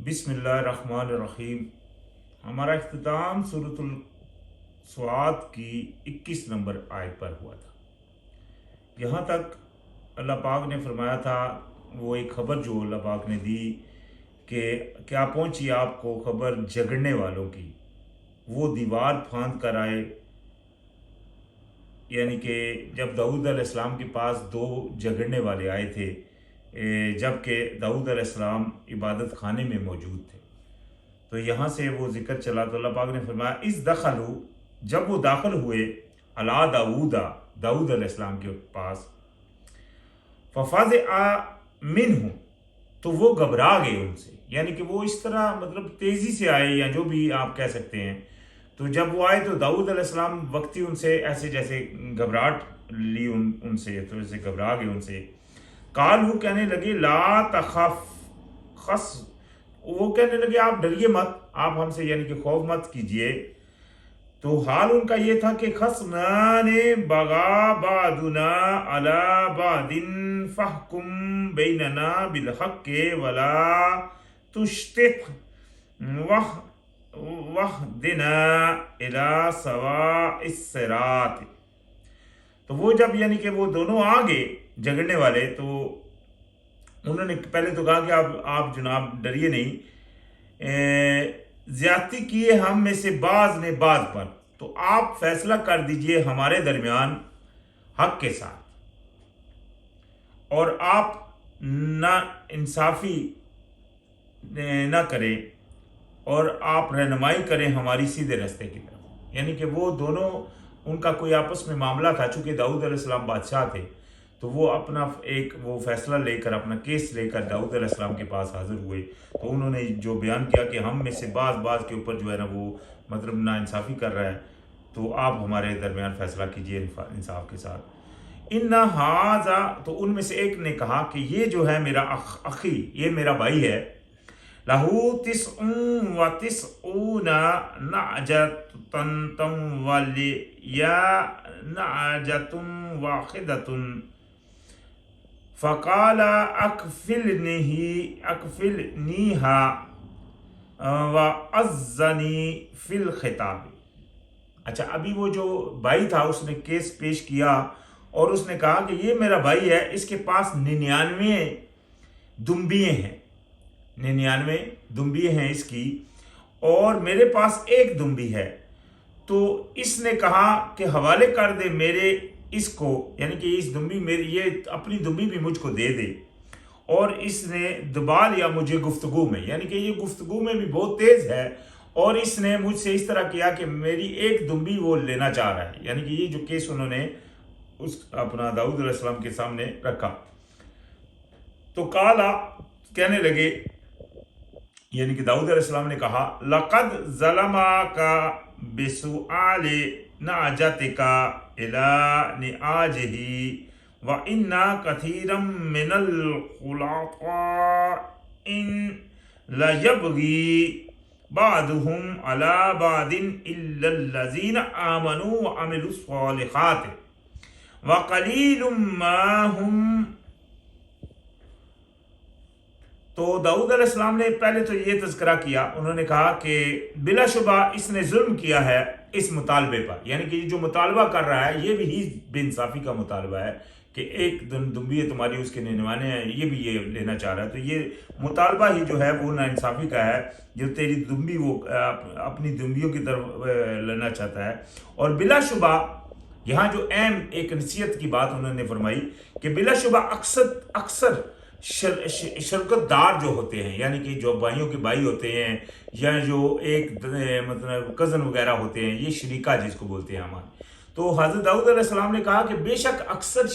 बिस्मिल्लाहिर्रहमानिर्रहीम। हमारा इख्तिताम सूरतुल स्वात की 21 नंबर आयत पर हुआ था। यहाँ तक अल्लाह पाक ने फरमाया था, वो एक ख़बर जो अल्लाह पाक ने दी कि क्या पहुँची आपको ख़बर झगड़ने वालों की, वो दीवार फांद कर आए। यानी कि जब दाऊद अलैहिस्सलाम के पास दो झगड़ने वाले आए थे, जबकि दाऊद अलैहिस्सलाम इबादत खाने में मौजूद थे, तो यहाँ से वो जिक्र चला तो अल्लाह पाक ने फरमाया इस दखलू, जब वो दाखिल हुए अला दाऊदा, दाऊद अलैहिस्सलाम के पास, फफाज आ मिन हूँ, तो वो घबरा गए उनसे। यानी कि वो इस तरह मतलब तेज़ी से आए, या जो भी आप कह सकते हैं। तो जब वो आए तो दाऊद अलैहिस्सलाम वक्ती उनसे ऐसे जैसे घबराहट ली उनसे, तो ऐसे घबरा गए उनसे। कालू कहने लगे ला तखफ खस, वो कहने लगे आप डरिए मत, आप हमसे यानी कि खौफ मत कीजिए। तो हाल उनका ये था कि खसमाने बगा बादुना अला बादिन फहकुम बैनना बिल हक्के वला तुश्तित वह देना इला सवा इस सिरात। तो वो जब यानी कि वो दोनों आ गए झगड़ने वाले, तो उन्होंने पहले तो कहा कि आप जनाब डरिए नहीं, ज्यादती किए हम में से बाज ने बाज पर, तो आप फैसला कर दीजिए हमारे दरमियान हक के साथ, और आप ना इंसाफी ना करें, और आप रहनुमाई करें हमारी सीधे रास्ते की तरफ। यानी कि वो दोनों, उनका कोई आपस में मामला था। चूँकि दाऊद अलैहिस्सलाम बादशाह थे, तो वो अपना एक वो फैसला लेकर, अपना केस लेकर दाऊद अलैहिस्सलाम के पास हाजिर हुए। तो उन्होंने जो बयान किया कि हम में से बाज के ऊपर जो है ना वो मतलब नाइंसाफ़ी कर रहा है, तो आप हमारे दरमियान फ़ैसला कीजिए इंसाफ के साथ। इन्ना हाजा, तो उनमें से एक ने कहा कि ये जो है मेरा अखी, ये मेरा भाई है। लहू तिस्उन व तिस्ऊना नअजतन वलिया नअजतुन वाहिदतुन फ़क़ाला अकफिलनीहा व अज़्ज़नी फ़िल खिताब। अच्छा, अभी वो जो भाई था उसने केस पेश किया और उसने कहा कि ये मेरा भाई है, इसके पास 99 दुम्बियाँ हैं, 99 दुम्बियाँ हैं इसकी, और मेरे पास एक दुम्बी है। तो इसने कहा कि हवाले कर दे मेरे इसको, यानी कि इस दुम्बी मेरी, ये अपनी दुम्बी भी मुझको दे दे। और इसने दबा लिया मुझे गुफ्तगू में, यानी कि ये गुफ्तगू में भी बहुत तेज़ है, और इसने मुझसे इस तरह किया कि मेरी एक दुम्बी वो लेना चाह रहा है। यानी कि ये जो केस उन्होंने उस अपना दाऊद अलैहिस्सलाम के सामने रखा। तो काला कहने लगे, यानी कि दाऊद अलैहिस्सलाम ने कहा लक़द ज़लमा का बिसुआले नाजतिका इला निआजही व इन्ना कथीरम मिनल खुलाता इन लयबगी बादुहुम अला बादिन इल्लल्लज़ीना आमनू व अमिलुस सालिहात व कलीलुम मा हुम। तो दाऊद अलैहिस्सलाम ने पहले तो ये तज़किरा किया, उन्होंने कहा कि बिलाशुबा इसने जुल्म किया है इस मुतालबे पर। यानी कि जो मुतालबा कर रहा है ये भी ही बेइंसाफ़ी का मुतालबा है कि एक दुम्बी है तुम्हारी, उसके 99 हैं, ये भी ये लेना चाह रहा है। तो ये मुतालबा ही जो है वो नाइंसाफ़ी का है, जो तेरी दुम्बी वो अपनी दुम्बियों की तरफ लेना चाहता है। और बिलाशुबा यहाँ जो अहम एक नसीहत की बात उन्होंने फरमाई कि बिलाशुबा अक्सर शरकतदार जो होते हैं, यानी कि जो भाइयों के भाई होते हैं, या जो एक मतलब कज़न वगैरह होते हैं, ये शरीका जिसको बोलते हैं हमारे। तो हज़रत दाऊद अलैहिस्सलाम ने कहा कि बेशक अक्सर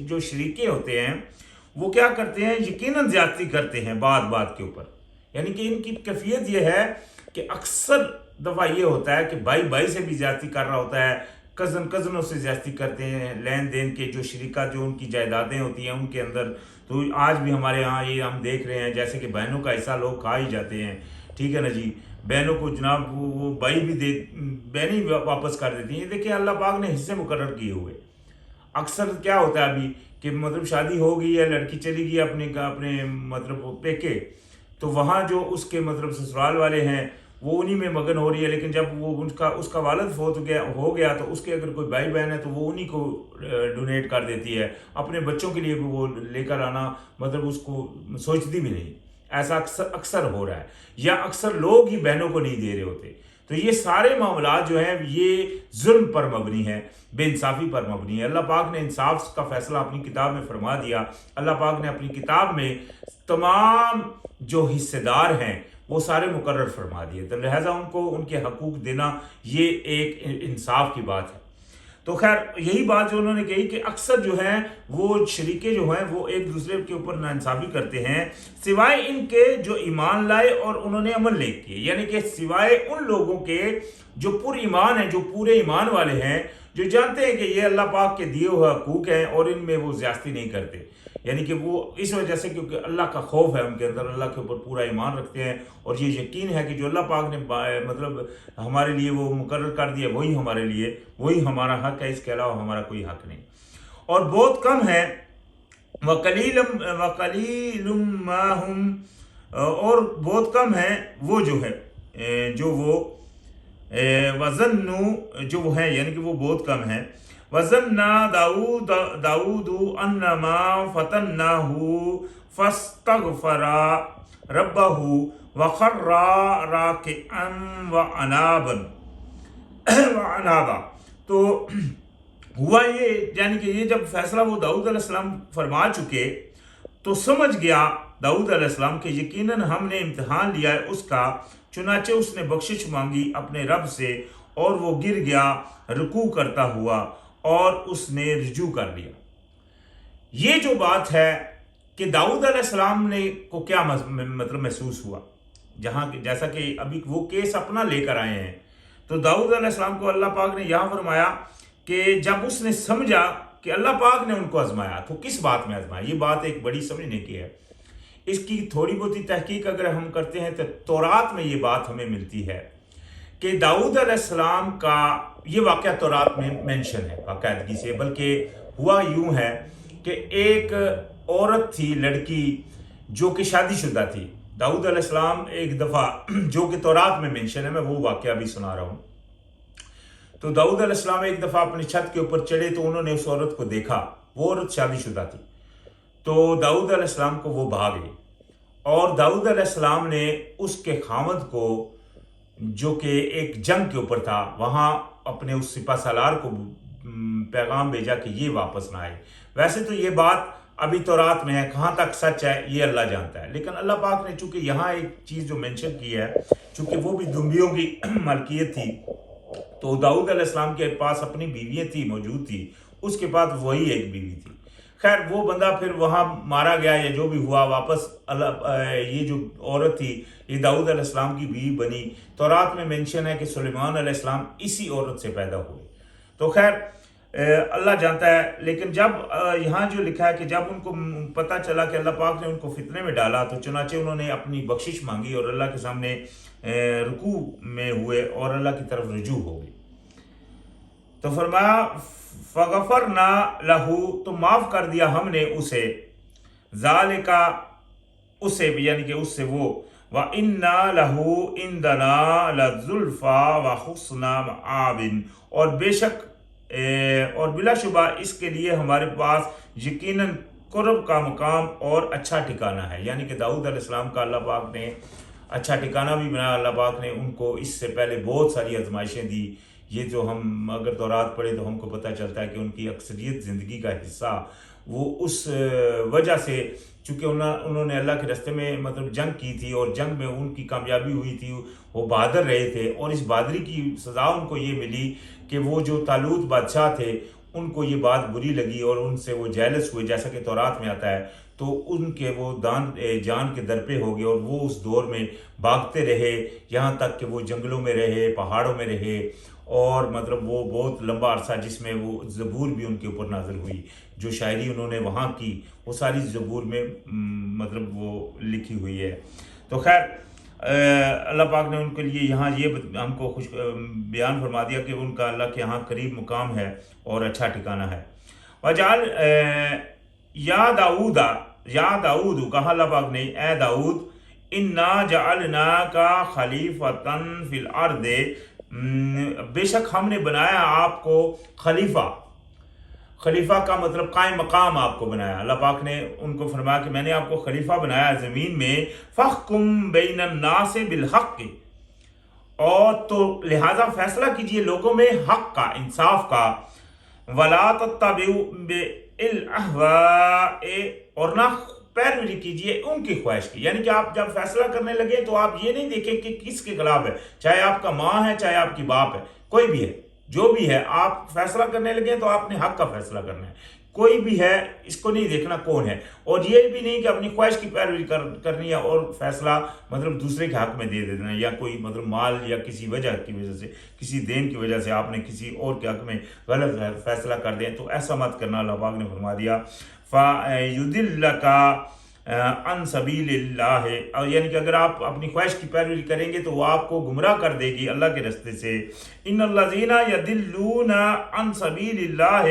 जो शरीके होते हैं वो क्या करते हैं, यकीनन ज़्यादती करते हैं बात के ऊपर। यानी कि इनकी कैफियत ये है कि अक्सर दफ़ा ये होता है कि भाई से भी ज़्यादती कर रहा होता है, कज़नों से ज़्यादती करते हैं, लेन देन के जो शरीका जो उनकी जायदादें होती हैं उनके अंदर। तो आज भी हमारे यहाँ ये हम देख रहे हैं, जैसे कि बहनों का हिस्सा लोग खा ही जाते हैं, ठीक है ना जी। बहनों को जनाब वो भाई भी बहन ही वापस कर देती हैं। देखिए अल्लाह पाक ने हिस्से मुकर्रर किए हुए। अक्सर क्या होता है अभी कि मतलब शादी हो गई है, लड़की चली गई अपने मतलब पेके, تو وہاں جو اس کے مطلب سسرال والے ہیں وہ انہی میں مگن ہو رہی ہے، لیکن جب وہ اس کا والد فوت ہو گیا تو اس کے اگر کوئی بھائی بہن ہے تو وہ انہی کو ڈونیٹ کر دیتی ہے، اپنے بچوں کے لیے بھی وہ لے کر آنا مطلب اس کو سوچتی بھی نہیں۔ ایسا اکثر ہو رہا ہے، یا اکثر لوگ ہی بہنوں کو نہیں دے رہے ہوتے۔ تو یہ سارے معاملات جو ہیں یہ ظلم پر مبنی ہے، بے انصافی پر مبنی ہے۔ اللہ پاک نے انصاف کا فیصلہ اپنی کتاب میں فرما دیا۔ اللہ پاک نے اپنی کتاب میں تمام جو حصے دار ہیں وہ سارے مقرر فرما دیے، تو لہٰذا ان کو ان کے حقوق دینا یہ ایک انصاف کی بات ہے۔ تو خیر یہی بات جو انہوں نے کہی کہ اکثر جو ہیں وہ شریکے جو ہیں وہ ایک دوسرے کے اوپر ناانصافی کرتے ہیں، سوائے ان کے جو ایمان لائے اور انہوں نے عمل نیک کیے، یعنی کہ سوائے ان لوگوں کے جو پر ایمان ہیں، جو پورے ایمان والے ہیں، جو جانتے ہیں کہ یہ اللہ پاک کے دیے ہوئے حقوق ہیں اور ان میں وہ زیادتی نہیں کرتے، یعنی کہ وہ اس وجہ سے کیونکہ اللہ کا خوف ہے ان کے اندر، اللہ کے اوپر پورا ایمان رکھتے ہیں، اور یہ یقین ہے کہ جو اللہ پاک نے مطلب ہمارے لیے وہ مقرر کر دیا وہی ہمارے لیے، وہی ہمارا حق ہے، اس کے علاوہ ہمارا کوئی حق نہیں۔ اور بہت کم ہے وَقَلِيلٌ مَّا هُمْ، اور بہت کم ہے وہ جو ہے جو وہ وَظَنُّوا جو وہ ہیں، یعنی کہ وہ بہت کم ہے۔ وَظَنَّا داؤد أَنَّمَا فَتَنَّاهُ فَاسْتَغْفَرَ رَبَّهُ وَخَرَّ رَاكِعًا وَأَنَابَ۔ تو ہوا یہ، یعنی کہ یہ جب فیصلہ وہ داؤد علیہ السلام فرما چکے تو سمجھ گیا داؤد علیہ السلام کہ یقیناً ہم نے امتحان لیا ہے اس کا، چنانچہ اس نے بخشش مانگی اپنے رب سے اور وہ گر گیا رکوع کرتا ہوا اور اس نے رجوع کر لیا۔ یہ جو بات ہے کہ داؤد علیہ السلام نے کو کیا مطلب محسوس ہوا، جہاں جیسا کہ ابھی وہ کیس اپنا لے کر آئے ہیں، تو داؤد علیہ السلام کو اللہ پاک نے یہاں فرمایا کہ جب اس نے سمجھا کہ اللہ پاک نے ان کو آزمایا، تو کس بات میں آزمایا؟ یہ بات ایک بڑی سمجھنے کی ہے۔ اس کی تھوڑی بہت تحقیق اگر ہم کرتے ہیں تو تورات میں یہ بات ہمیں ملتی ہے کہ داؤد علیہ السلام کا یہ واقعہ تورات میں مینشن ہے باقاعدگی سے، بلکہ ہوا یوں ہے کہ ایک عورت تھی، لڑکی جو کہ شادی شدہ تھی۔ داؤد علیہ السلام ایک دفعہ جو کہ تورات میں مینشن ہے، میں وہ واقعہ بھی سنا رہا ہوں۔ تو داؤد علیہ السلام ایک دفعہ اپنی چھت کے اوپر چڑھے تو انہوں نے اس عورت کو دیکھا، وہ عورت شادی شدہ تھی، تو داؤد علیہ السلام کو وہ بھاگ گئی، اور داؤد علیہ السلام نے اس کے خامد کو جو کہ ایک جنگ کے اوپر تھا وہاں اپنے اس سپہ سالار کو پیغام بھیجا کہ یہ واپس نہ آئے۔ ویسے تو یہ بات ابھی تورات میں ہے، کہاں تک سچ ہے یہ اللہ جانتا ہے، لیکن اللہ پاک نے چونکہ یہاں ایک چیز جو مینشن کی ہے، چونکہ وہ بھی دمبیوں کی ملکیت تھی، تو داؤد علیہ السلام کے پاس اپنی بیویاں تھی موجود تھی، اس کے بعد وہی ایک بیوی تھی۔ خیر وہ بندہ پھر وہاں مارا گیا یا جو بھی ہوا، واپس یہ جو عورت تھی یہ داؤد علیہ السلام کی بیوی بنی۔ تورات میں مینشن ہے کہ سلیمان علیہ السلام اسی عورت سے پیدا ہوئے۔ تو خیر اللہ جانتا ہے، لیکن جب یہاں جو لکھا ہے کہ جب ان کو پتہ چلا کہ اللہ پاک نے ان کو فتنے میں ڈالا تو چنانچہ انہوں نے اپنی بخشش مانگی اور اللہ کے سامنے رکوع میں ہوئے اور اللہ کی طرف رجوع ہو گئی۔ تو فرمایا فغفرنا لہو، تو معاف کر دیا ہم نے اسے، ذالکا اسے یعنی کہ اس سے وہ، وَإِنَّا لَهُ عِندَنَا لَزُلْفَىٰ وَحُسْنَ مَآبٍ، اور بے شک اور بلا شبہ اس کے لیے ہمارے پاس یقیناً قرب کا مقام اور اچھا ٹھکانہ ہے۔ یعنی کہ داؤد علیہ السلام کا اللہ پاک نے اچھا ٹھکانہ بھی بنایا۔ اللہ پاک نے ان کو اس سے پہلے بہت ساری آزمائشیں دی، یہ جو ہم اگر تورات پڑھے تو ہم کو پتہ چلتا ہے کہ ان کی اکثریت زندگی کا حصہ وہ اس وجہ سے، چونکہ انہوں نے اللہ کے راستے میں مطلب جنگ کی تھی اور جنگ میں ان کی کامیابی ہوئی تھی، وہ بہادر رہے تھے، اور اس بہادری کی سزا ان کو یہ ملی کہ وہ جو طالوت بادشاہ تھے ان کو یہ بات بری لگی اور ان سے وہ جیلس ہوئے، جیسا کہ تورات میں آتا ہے، تو ان کے وہ جان کے درپے ہو گئے اور وہ اس دور میں بھاگتے رہے یہاں تک کہ وہ جنگلوں میں رہے، پہاڑوں میں رہے، اور مطلب وہ بہت لمبا عرصہ جس میں وہ زبور بھی ان کے اوپر نازل ہوئی، جو شاعری انہوں نے وہاں کی وہ ساری زبور میں مطلب وہ لکھی ہوئی ہے۔ تو خیر اللہ پاک نے ان کے لیے یہاں یہ ہم کو بیان فرما دیا کہ ان کا اللہ کے یہاں قریب مقام ہے اور اچھا ٹھکانہ ہے۔ وجعل یا داؤد کہا اللہ پاک نے، اے داؤد इन्ना जअलना का खलीफतन फिल अर्द, बेशक हमने बनाया आपको खलीफा। खलीफा का मतलब कायम मकाम आपको बनाया। अल्लाह पाक ने उनको फरमाया कि मैंने आपको खलीफा बनाया ज़मीन में। फ़हकुम बैनन नास बिल हक़, और तो लिहाजा फैसला कीजिए लोगों में हक का, इंसाफ का। वला तत्तबिउ बिल अहवाए, और ना पैरवी कीजिए उनकी ख्वाहिश की। यानी कि आप जब फैसला करने लगे तो आप ये नहीं देखें कि किसके खिलाफ है, चाहे आपका माँ है चाहे आपकी बाप है, कोई भी है, जो भी है, आप फैसला करने लगे तो आपने हक का फैसला करना है। कोई भी है इसको नहीं देखना कौन है, और ये भी नहीं कि अपनी ख्वाहिश की पैरवी करनी है और फैसला मतलब दूसरे के हक में दे देना है, या कोई मतलब माल या किसी वजह की वजह से, किसी देन की वजह से आपने किसी और के हक में गलत फैसला कर दें, तो ऐसा मत करना। अल्लाह पाक ने फरमा दिया फ़युदिल्लका अन सबीलिल्लाह, यानी कि अगर आप अपनी ख्वाहिश की पैरवी करेंगे तो वो आपको गुमराह कर देगी अल्लाह के रास्ते से। इन्नल्लज़ीना यदिल्लूना अन सबीलिल्लाह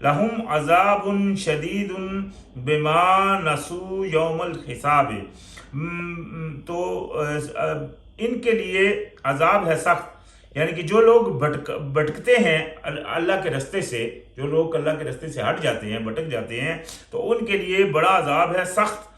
लहुम अज़ाबुन शदीदुन बिमा नसू यौमल हिसाब, तो इनके लिए अजाब है सख्त। यानी कि जो लोग भटकते हैं अल्लाह के रास्ते से, जो लोग अल्लाह के रास्ते से हट जाते हैं, भटक जाते हैं, तो उनके लिए बड़ा अजाब है सख्त।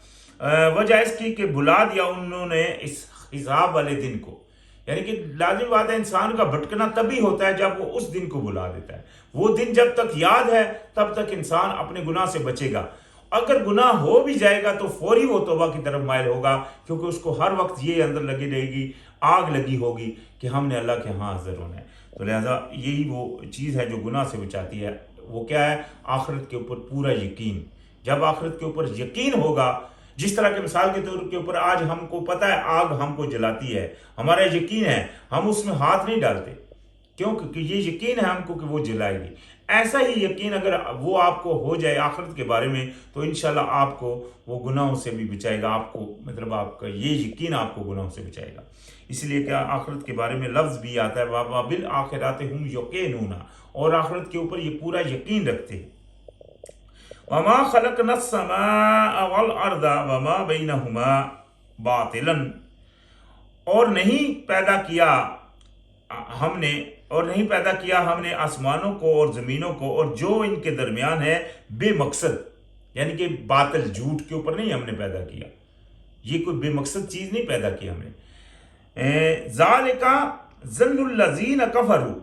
वजह इसकी कि भुला दिया उन्होंने इस हिसाब वाले दिन को। यानी कि लाजिम बात है, इंसान का भटकना तभी होता है जब वो उस दिन को भुला देता है। वो दिन जब तक याद है तब तक इंसान अपने गुनाह से बचेगा। अगर गुनाह हो भी जाएगा तो फौरी वो तौबा की तरफ माइल होगा, क्योंकि उसको हर वक्त ये अंदर लगी रहेगी, आग लगी होगी कि हमने अल्लाह के यहाँ हाजिर होना है। तो लिहाजा यही वो चीज़ है जो गुनाह से बचाती है। वो क्या है? आखिरत के ऊपर पूरा यकीन। जब आखिरत के ऊपर यकीन होगा, जिस तरह के मिसाल के तौर के ऊपर आज हमको पता है आग हमको जलाती है, हमारा यकीन है, हम उसमें हाथ नहीं डालते, क्यों? क्योंकि ये यकीन है हमको कि वो जलाएगी। ऐसा ही यकीन अगर वो आपको हो जाए आखिरत के बारे में, तो इंशाल्लाह आपको वो गुनाहों से भी बचाएगा। आपको मतलब आपका ये यकीन आपको गुनाहों से बचाएगा। इसलिए क्या आखिरत के बारे में लफ्ज़ भी आता है, वा बिल आखिरात हुम यकीनूना, और आखिरत के ऊपर ये पूरा यकीन रखते हैं। वमा खलकनस समा वल अर्दा वमा बैनहुमा बातिलन, और नहीं पैदा किया हमने आसमानों को और ज़मीनों को और जो इनके दरमियान है बेमकसद, यानी कि बातिल झूठ के ऊपर नहीं हमने पैदा किया। ये कोई बेमकसद चीज़ नहीं पैदा की हमने। ज़ालिका ज़न्नुल्लज़ीन कफ़रू,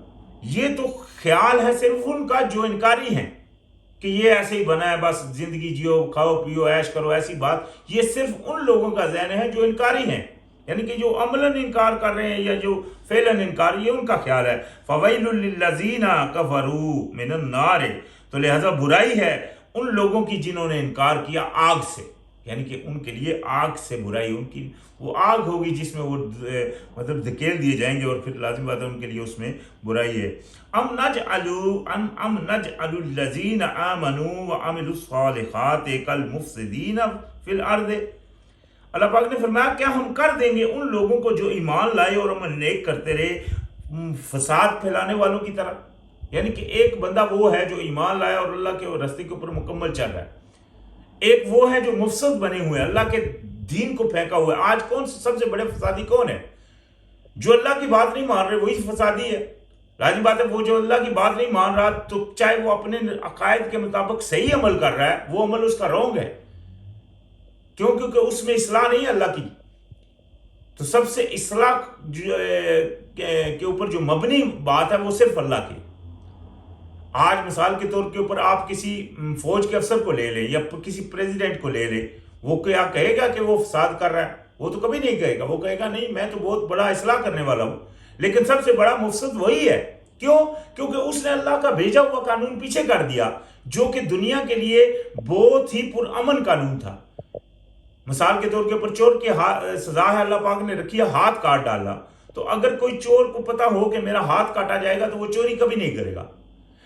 ये तो ख्याल है सिर्फ उनका जो इनकारी हैं कि ये ऐसे ही बना है, बस जिंदगी जियो, खाओ पियो, ऐश करो, ऐसी बात। ये सिर्फ उन लोगों का ज़हन है जो इनकारी हैं, यानी कि जो अमलन इनकार कर रहे हैं या जो फेलन इनकार, ये उनका ख्याल है। फ़वैलुल लिल्लज़ीना कफ़रू मिनन नार, तो लिहाजा बुराई है उन लोगों की जिन्होंने इनकार किया आग से, यानी कि उनके लिए आग से बुराई, उनकी वो आग होगी जिसमें वो मतलब धकेल दिए जाएंगे, और फिर लाजिम बात है उनके लिए उसमें बुराई है। अम नजअलुल लज़ीना आमनू व अमिलुस सालिहात कल मुफ़सिदीन फिल अर्द, अल्लाह पाक ने फरमाया क्या हम कर देंगे उन लोगों को जो ईमान लाए और अमल नेक करते रहे फसाद फैलाने वालों की तरह। यानी कि एक बंदा वो है जो ईमान लाया और अल्लाह के रास्ते के ऊपर मुकम्मल चल रहा है, एक वो है जो मुफसद बने हुए, अल्लाह के दीन को फेंका हुआ है। आज कौन सबसे बड़े फसादी कौन है? जो अल्लाह की बात नहीं मान रहे वही फसादी है। लाजिम बात है, वो जो अल्लाह की बात नहीं मान रहा, तो चाहे वो अपने अकायद के मुताबिक सही अमल कर रहा है, वो अमल उसका रॉन्ग है। क्यों? क्योंकि उसमें इस्लाह नहीं है अल्लाह की। तो सबसे इस्लाह के ऊपर जो मबनी बात है वो सिर्फ अल्लाह की। आज मिसाल के तौर के ऊपर आप किसी फौज के अफसर को ले ले या किसी प्रेसिडेंट को ले ले, वो क्या कहेगा कि वो फसाद कर रहा है? वो तो कभी नहीं कहेगा। वो कहेगा नहीं, मैं तो बहुत बड़ा इस्लाह करने वाला हूं। लेकिन सबसे बड़ा मुफसद वही है। क्यों? क्योंकि उसने अल्लाह का भेजा हुआ कानून पीछे कर दिया, जो कि दुनिया के लिए बहुत ही पुरअमन कानून था। मिसाल के तौर के ऊपर चोर की सजा है अल्लाह पाक ने रखी है, हाथ काट डाला। तो अगर कोई चोर को पता हो कि मेरा हाथ काटा जाएगा तो वो चोरी कभी नहीं करेगा।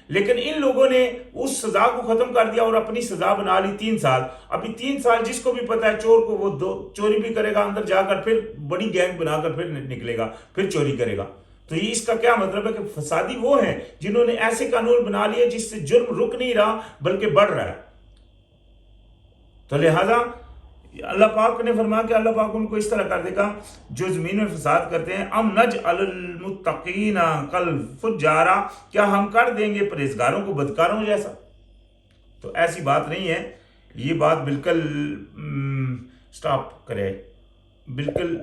लेकिन इन लोगों ने उस सजा को खत्म कर दिया और अपनी सजा बना ली 3 साल। अभी 3 साल जिसको भी पता है चोर को, वो चोरी भी करेगा, अंदर जाकर फिर बड़ी गैंग बनाकर फिर निकलेगा, फिर चोरी करेगा। तो ये इसका क्या मतलब है कि फसादी वो है जिन्होंने ऐसे कानून बना लिए जिससे जुर्म रुक नहीं रहा बल्कि बढ़ रहा है। तो लिहाजा اللہ پاک نے فرمایا کہ اللہ پاک ان کو اس طرح کر دے گا جو زمین میں فساد کرتے ہیں. ام نجعل المتقین کالفجارا، کیا ہم کر دیں گے پرہیزگاروں کو بدکاروں جیسا؟ تو ایسی بات نہیں ہے. یہ بات بالکل سٹاپ کرے، بالکل